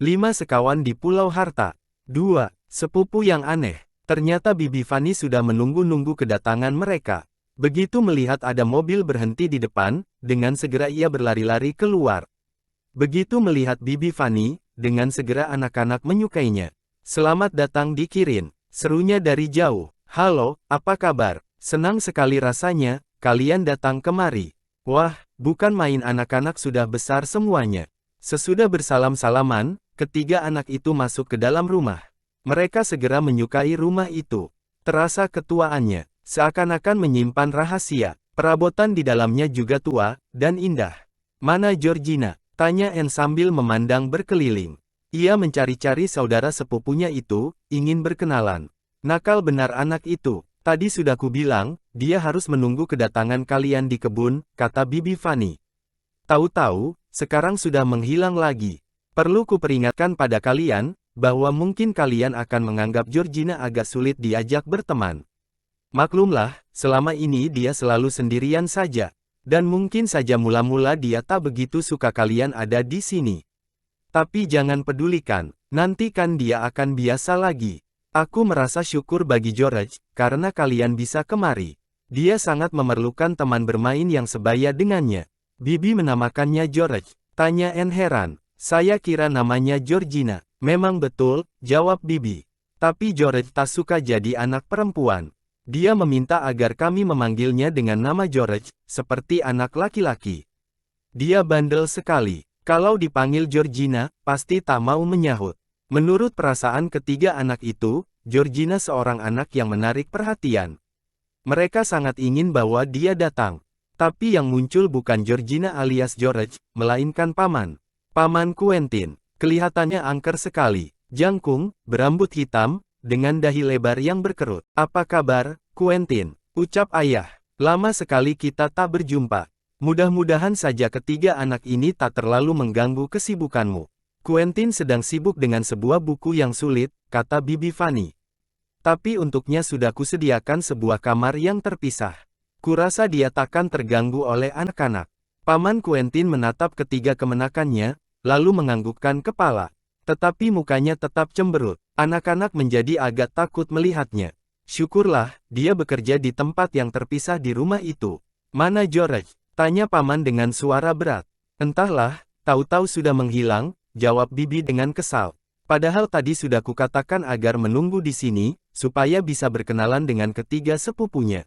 5 sekawan di Pulau Harta. 2. Sepupu yang aneh. Ternyata Bibi Fanny sudah menunggu-nunggu kedatangan mereka. Begitu melihat ada mobil berhenti di depan, dengan segera ia berlari-lari keluar. Begitu melihat Bibi Fanny, dengan segera anak-anak menyukainya. "Selamat datang di Kirin," serunya dari jauh. "Halo, apa kabar? Senang sekali rasanya, kalian datang kemari." Wah, bukan main anak-anak sudah besar semuanya. Sesudah bersalam-salaman, ketiga anak itu masuk ke dalam rumah. Mereka segera menyukai rumah itu. Terasa ketuaannya, seakan-akan menyimpan rahasia. Perabotan di dalamnya juga tua, dan indah. "Mana Georgina?" tanya Anne sambil memandang berkeliling. Ia mencari-cari saudara sepupunya itu, ingin berkenalan. "Nakal benar anak itu. Tadi sudah kubilang, dia harus menunggu kedatangan kalian di kebun," kata Bibi Fanny. "Tahu-tahu, sekarang sudah menghilang lagi. Perlu kuperingatkan pada kalian, bahwa mungkin kalian akan menganggap Georgina agak sulit diajak berteman. Maklumlah, selama ini dia selalu sendirian saja. Dan mungkin saja mula-mula dia tak begitu suka kalian ada di sini. Tapi jangan pedulikan, nanti kan dia akan biasa lagi. Aku merasa syukur bagi George, karena kalian bisa kemari. Dia sangat memerlukan teman bermain yang sebaya dengannya." "Bibi menamakannya George?" tanya Anne heran. "Saya kira namanya Georgina." "Memang betul," jawab Bibi. "Tapi George tak suka jadi anak perempuan. Dia meminta agar kami memanggilnya dengan nama George, seperti anak laki-laki. Dia bandel sekali. Kalau dipanggil Georgina, pasti tak mau menyahut." Menurut perasaan ketiga anak itu, Georgina seorang anak yang menarik perhatian. Mereka sangat ingin bahwa dia datang. Tapi yang muncul bukan Georgina alias George, melainkan paman. Paman Quentin. Kelihatannya angker sekali. Jangkung, berambut hitam, dengan dahi lebar yang berkerut. "Apa kabar, Quentin?" ucap ayah. "Lama sekali kita tak berjumpa. Mudah-mudahan saja ketiga anak ini tak terlalu mengganggu kesibukanmu." "Quentin sedang sibuk dengan sebuah buku yang sulit," kata Bibi Fanny. "Tapi untuknya sudah kusediakan sebuah kamar yang terpisah. Kurasa dia takkan terganggu oleh anak-anak." Paman Quentin menatap ketiga kemenakannya, lalu menganggukkan kepala. Tetapi mukanya tetap cemberut. Anak-anak menjadi agak takut melihatnya. "Syukurlah, dia bekerja di tempat yang terpisah di rumah itu." "Mana George?" tanya paman dengan suara berat. "Entahlah, tahu-tahu sudah menghilang," jawab Bibi dengan kesal. "Padahal tadi sudah kukatakan agar menunggu di sini, supaya bisa berkenalan dengan ketiga sepupunya."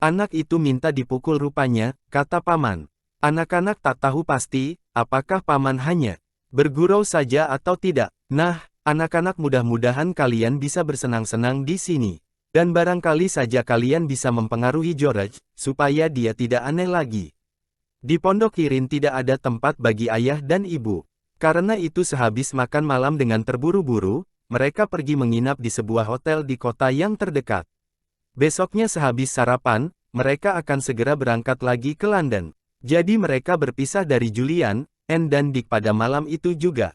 "Anak itu minta dipukul rupanya," kata paman. Anak-anak tak tahu pasti, apakah paman hanya bergurau saja atau tidak. "Nah, anak-anak, mudah-mudahan kalian bisa bersenang-senang di sini. Dan barangkali saja kalian bisa mempengaruhi George, supaya dia tidak aneh lagi. Di Pondok Kirin tidak ada tempat bagi ayah dan ibu. Karena itu sehabis makan malam dengan terburu-buru, mereka pergi menginap di sebuah hotel di kota yang terdekat. Besoknya sehabis sarapan, mereka akan segera berangkat lagi ke London. Jadi mereka berpisah dari Julian, Anne dan Dick pada malam itu juga.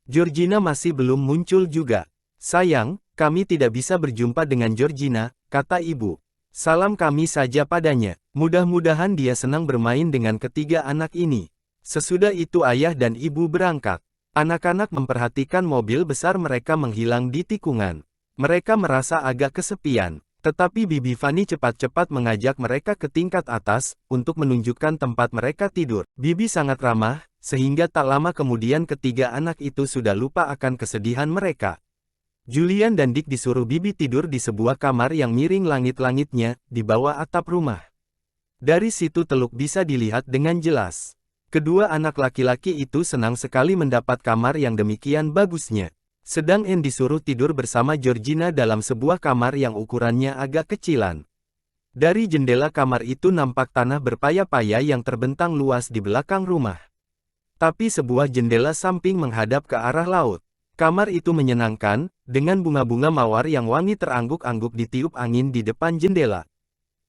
Georgina masih belum muncul juga. "Sayang, kami tidak bisa berjumpa dengan Georgina," kata ibu. "Salam kami saja padanya. Mudah-mudahan dia senang bermain dengan ketiga anak ini." Sesudah itu ayah dan ibu berangkat. Anak-anak memperhatikan mobil besar mereka menghilang di tikungan. Mereka merasa agak kesepian. Tetapi Bibi Fanny cepat-cepat mengajak mereka ke tingkat atas, untuk menunjukkan tempat mereka tidur. Bibi sangat ramah, sehingga tak lama kemudian ketiga anak itu sudah lupa akan kesedihan mereka. Julian dan Dick disuruh Bibi tidur di sebuah kamar yang miring langit-langitnya, di bawah atap rumah. Dari situ Teluk bisa dilihat dengan jelas. Kedua anak laki-laki itu senang sekali mendapat kamar yang demikian bagusnya. Sedang Anne disuruh tidur bersama Georgina dalam sebuah kamar yang ukurannya agak kecilan. Dari jendela kamar itu nampak tanah berpaya-paya yang terbentang luas di belakang rumah. Tapi sebuah jendela samping menghadap ke arah laut. Kamar itu menyenangkan, dengan bunga-bunga mawar yang wangi terangguk-angguk ditiup angin di depan jendela.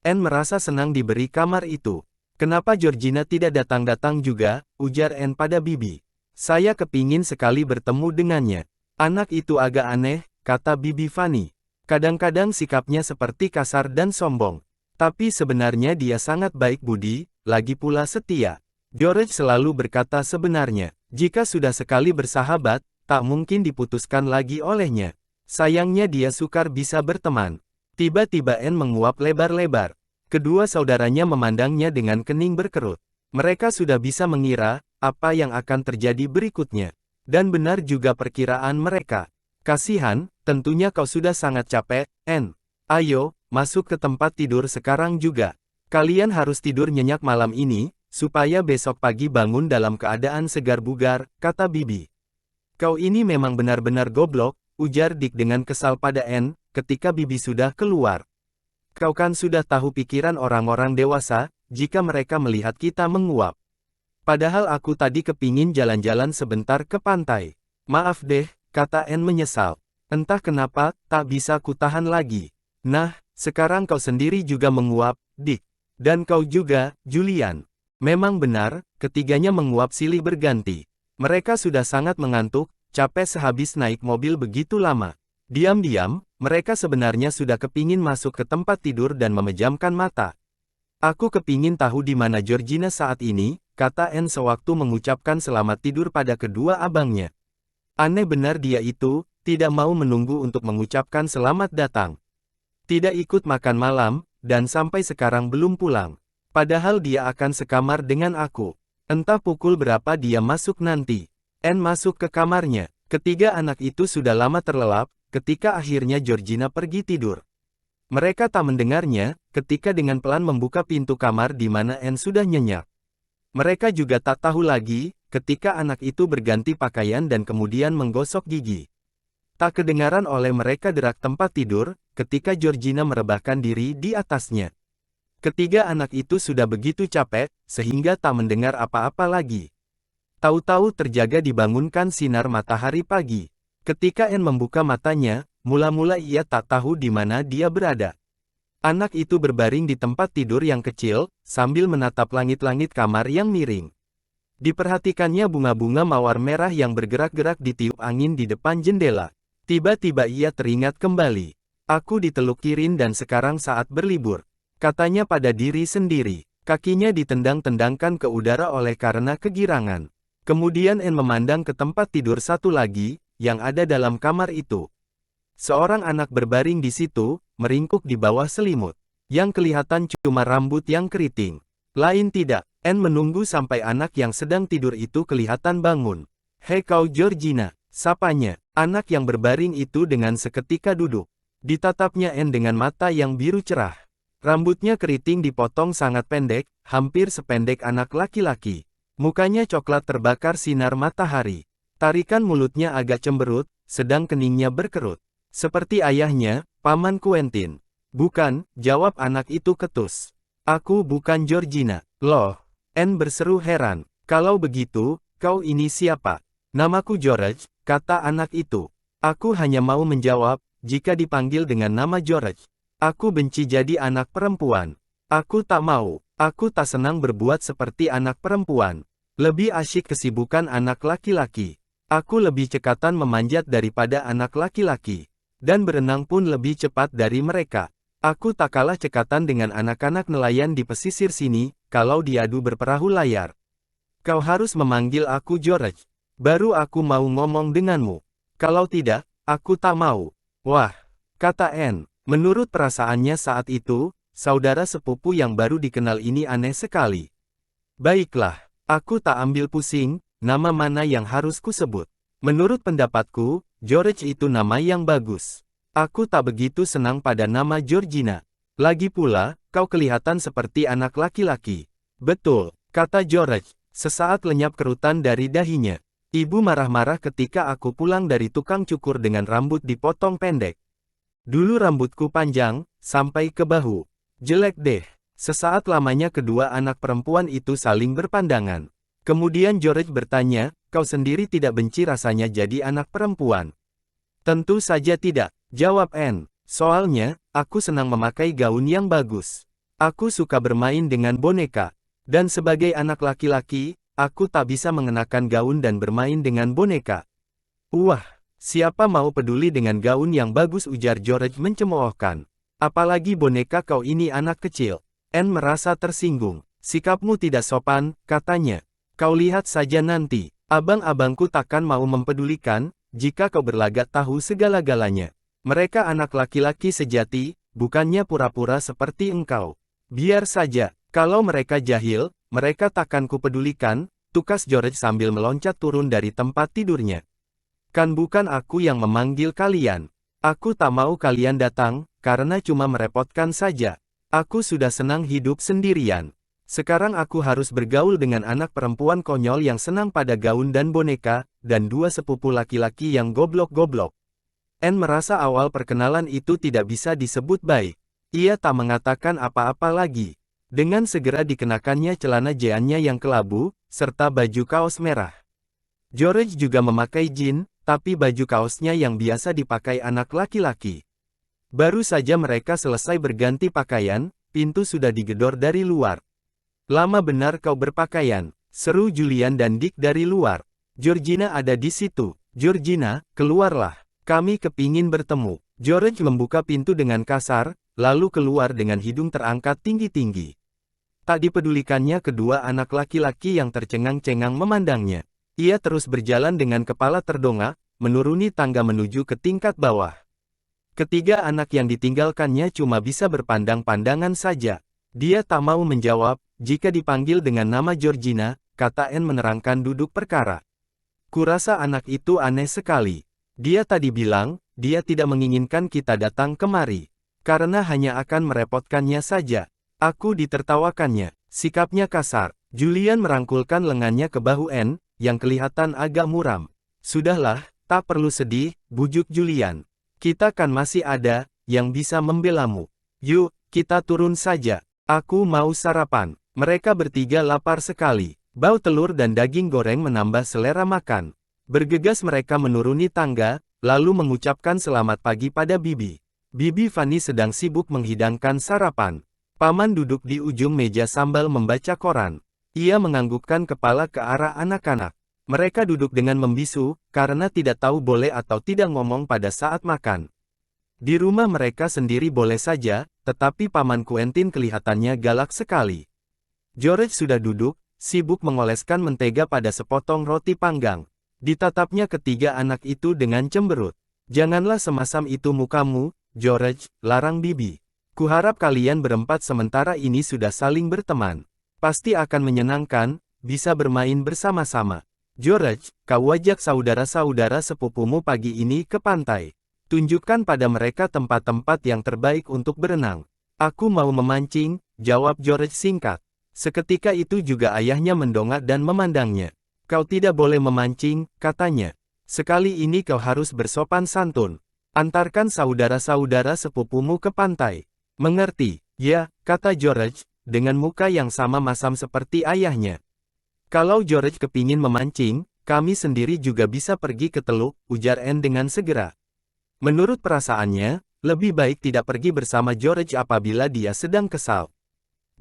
Anne merasa senang diberi kamar itu. "Kenapa Georgina tidak datang-datang juga?" ujar Anne pada Bibi. "Saya kepingin sekali bertemu dengannya." "Anak itu agak aneh," kata Bibi Fanny. "Kadang-kadang sikapnya seperti kasar dan sombong. Tapi sebenarnya dia sangat baik budi, lagi pula setia. George selalu berkata sebenarnya, jika sudah sekali bersahabat, tak mungkin diputuskan lagi olehnya. Sayangnya dia sukar bisa berteman. Tiba-tiba Anne menguap lebar-lebar. Kedua saudaranya memandangnya dengan kening berkerut. Mereka sudah bisa mengira apa yang akan terjadi berikutnya. Dan benar juga perkiraan mereka. Kasihan, tentunya kau sudah sangat capek, Anne. Ayo, masuk ke tempat tidur sekarang juga. Kalian harus tidur nyenyak malam ini, supaya besok pagi bangun dalam keadaan segar bugar, kata Bibi. Kau ini memang benar-benar goblok, ujar Dick dengan kesal pada Anne, ketika Bibi sudah keluar. Kau kan sudah tahu pikiran orang-orang dewasa, jika mereka melihat kita menguap. Padahal aku tadi kepingin jalan-jalan sebentar ke pantai. Maaf deh, kata Anne menyesal. Entah kenapa, tak bisa kutahan lagi. Nah, sekarang kau sendiri juga menguap, Dick. Dan kau juga, Julian. Memang benar, ketiganya menguap silih berganti. Mereka sudah sangat mengantuk, capek sehabis naik mobil begitu lama. Diam-diam, mereka sebenarnya sudah kepingin masuk ke tempat tidur dan memejamkan mata. Aku kepingin tahu di mana Georgina saat ini, kata Anne sewaktu mengucapkan selamat tidur pada kedua abangnya. Aneh benar dia itu, tidak mau menunggu untuk mengucapkan selamat datang. Tidak ikut makan malam, dan sampai sekarang belum pulang. Padahal dia akan sekamar dengan aku. Entah pukul berapa dia masuk nanti. Anne masuk ke kamarnya. Ketiga anak itu sudah lama terlelap, ketika akhirnya Georgina pergi tidur. Mereka tak mendengarnya, ketika dengan pelan membuka pintu kamar di mana Anne sudah nyenyak. Mereka juga tak tahu lagi, ketika anak itu berganti pakaian dan kemudian menggosok gigi. Tak kedengaran oleh mereka derak tempat tidur, ketika Georgina merebahkan diri di atasnya. Ketiga anak itu sudah begitu capek, sehingga tak mendengar apa-apa lagi. Tahu-tahu terjaga dibangunkan sinar matahari pagi. Ketika Anne membuka matanya, mula-mula ia tak tahu di mana dia berada. Anak itu berbaring di tempat tidur yang kecil, sambil menatap langit-langit kamar yang miring. Diperhatikannya bunga-bunga mawar merah yang bergerak-gerak ditiup angin di depan jendela. Tiba-tiba ia teringat kembali. Aku ditelukirin dan sekarang saat berlibur. Katanya pada diri sendiri. Kakinya ditendang-tendangkan ke udara oleh karena kegirangan. Kemudian Anne memandang ke tempat tidur satu lagi, yang ada dalam kamar itu. Seorang anak berbaring di situ, meringkuk di bawah selimut. Yang kelihatan cuma rambut yang keriting. Lain tidak, Anne menunggu sampai anak yang sedang tidur itu kelihatan bangun. Hei kau Georgina, sapanya. Anak yang berbaring itu dengan seketika duduk. Ditatapnya Anne dengan mata yang biru cerah. Rambutnya keriting dipotong sangat pendek, hampir sependek anak laki-laki. Mukanya coklat terbakar sinar matahari. Tarikan mulutnya agak cemberut, sedang keningnya berkerut. Seperti ayahnya, Paman Quentin. Bukan, jawab anak itu ketus. Aku bukan Georgina. Loh, Anne berseru heran. Kalau begitu, kau ini siapa? Namaku George, kata anak itu. Aku hanya mau menjawab, jika dipanggil dengan nama George. Aku benci jadi anak perempuan. Aku tak mau. Aku tak senang berbuat seperti anak perempuan. Lebih asyik kesibukan anak laki-laki. Aku lebih cekatan memanjat daripada anak laki-laki. Dan berenang pun lebih cepat dari mereka. Aku tak kalah cekatan dengan anak-anak nelayan di pesisir sini, kalau diadu berperahu layar. Kau harus memanggil aku George. Baru aku mau ngomong denganmu. Kalau tidak, aku tak mau. Wah, kata Anne. Menurut perasaannya saat itu, saudara sepupu yang baru dikenal ini aneh sekali. Baiklah, aku tak ambil pusing, nama mana yang harus kusebut. Menurut pendapatku, George itu nama yang bagus. Aku tak begitu senang pada nama Georgina. Lagi pula, kau kelihatan seperti anak laki-laki. Betul, kata George, sesaat lenyap kerutan dari dahinya. Ibu marah-marah ketika aku pulang dari tukang cukur dengan rambut dipotong pendek. Dulu rambutku panjang, sampai ke bahu. Jelek deh. Sesaat lamanya kedua anak perempuan itu saling berpandangan. Kemudian George bertanya, kau sendiri tidak benci rasanya jadi anak perempuan? Tentu saja tidak, jawab Anne. Soalnya, aku senang memakai gaun yang bagus. Aku suka bermain dengan boneka. Dan sebagai anak laki-laki, aku tak bisa mengenakan gaun dan bermain dengan boneka. Wah. Siapa mau peduli dengan gaun yang bagus, ujar George mencemoohkan. Apalagi boneka, kau ini anak kecil. Anne merasa tersinggung. Sikapmu tidak sopan, katanya. Kau lihat saja nanti. Abang-abangku takkan mau mempedulikan, jika kau berlagak tahu segala-galanya. Mereka anak laki-laki sejati, bukannya pura-pura seperti engkau. Biar saja, kalau mereka jahil, mereka takkan kupedulikan, tukas George sambil meloncat turun dari tempat tidurnya. Kan bukan aku yang memanggil kalian. Aku tak mau kalian datang, karena cuma merepotkan saja. Aku sudah senang hidup sendirian. Sekarang aku harus bergaul dengan anak perempuan konyol yang senang pada gaun dan boneka, dan dua sepupu laki-laki yang goblok-goblok. Anne merasa awal perkenalan itu tidak bisa disebut baik. Ia tak mengatakan apa-apa lagi. Dengan segera dikenakannya celana jeannya yang kelabu, serta baju kaos merah. George juga memakai jeans, tapi baju kaosnya yang biasa dipakai anak laki-laki. Baru saja mereka selesai berganti pakaian, pintu sudah digedor dari luar. Lama benar kau berpakaian, seru Julian dan Dick dari luar. Georgina ada di situ. Georgina, keluarlah. Kami kepingin bertemu. George membuka pintu dengan kasar, lalu keluar dengan hidung terangkat tinggi-tinggi. Tak dipedulikannya kedua anak laki-laki yang tercengang-cengang memandangnya. Ia terus berjalan dengan kepala terdongak, menuruni tangga menuju ke tingkat bawah. Ketiga anak yang ditinggalkannya cuma bisa berpandang-pandangan saja. Dia tak mau menjawab, jika dipanggil dengan nama Georgina, kata Anne menerangkan duduk perkara. Kurasa anak itu aneh sekali. Dia tadi bilang, dia tidak menginginkan kita datang kemari. Karena hanya akan merepotkannya saja. Aku ditertawakannya. Sikapnya kasar. Julian merangkulkan lengannya ke bahu Anne, yang kelihatan agak muram. Sudahlah, tak perlu sedih, bujuk Julian. Kita kan masih ada, yang bisa membelamu. Yuk, kita turun saja. Aku mau sarapan. Mereka bertiga lapar sekali. Bau telur dan daging goreng menambah selera makan. Bergegas mereka menuruni tangga, lalu mengucapkan selamat pagi pada Bibi. Bibi Fanny sedang sibuk menghidangkan sarapan. Paman duduk di ujung meja sambil membaca koran. Ia menganggukkan kepala ke arah anak-anak. Mereka duduk dengan membisu, karena tidak tahu boleh atau tidak ngomong pada saat makan. Di rumah mereka sendiri boleh saja, tetapi Paman Quentin kelihatannya galak sekali. George sudah duduk, sibuk mengoleskan mentega pada sepotong roti panggang. Ditatapnya ketiga anak itu dengan cemberut. Janganlah semasam itu mukamu, George, larang Bibi. Kuharap kalian berempat sementara ini sudah saling berteman. Pasti akan menyenangkan, bisa bermain bersama-sama. George, kau ajak saudara-saudara sepupumu pagi ini ke pantai. Tunjukkan pada mereka tempat-tempat yang terbaik untuk berenang. Aku mau memancing, jawab George singkat. Seketika itu juga ayahnya mendongak dan memandangnya. Kau tidak boleh memancing, katanya. Sekali ini kau harus bersopan santun. Antarkan saudara-saudara sepupumu ke pantai. Mengerti? Ya, kata George, dengan muka yang sama masam seperti ayahnya. Kalau George kepingin memancing, kami sendiri juga bisa pergi ke teluk, ujar Anne dengan segera. Menurut perasaannya, lebih baik tidak pergi bersama George apabila dia sedang kesal.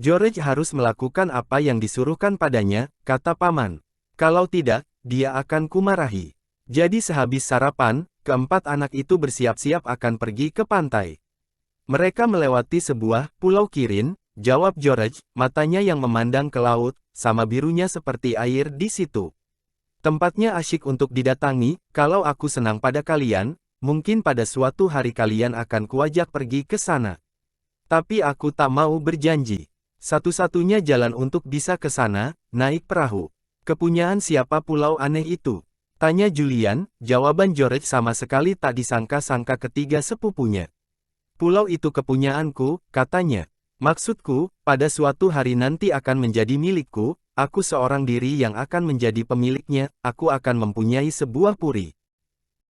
George harus melakukan apa yang disuruhkan padanya, kata Paman. Kalau tidak, dia akan kumarahi. Jadi sehabis sarapan, keempat anak itu bersiap-siap akan pergi ke pantai. Mereka melewati sebuah pulau Kirin, jawab George, matanya yang memandang ke laut, sama birunya seperti air di situ. Tempatnya asyik untuk didatangi, kalau aku senang pada kalian, mungkin pada suatu hari kalian akan kuajak pergi ke sana. Tapi aku tak mau berjanji. Satu-satunya jalan untuk bisa ke sana, naik perahu. Kepunyaan siapa pulau aneh itu? Tanya Julian, jawaban George sama sekali tak disangka-sangka ketiga sepupunya. Pulau itu kepunyaanku, katanya. Maksudku, pada suatu hari nanti akan menjadi milikku, aku seorang diri yang akan menjadi pemiliknya, aku akan mempunyai sebuah puri.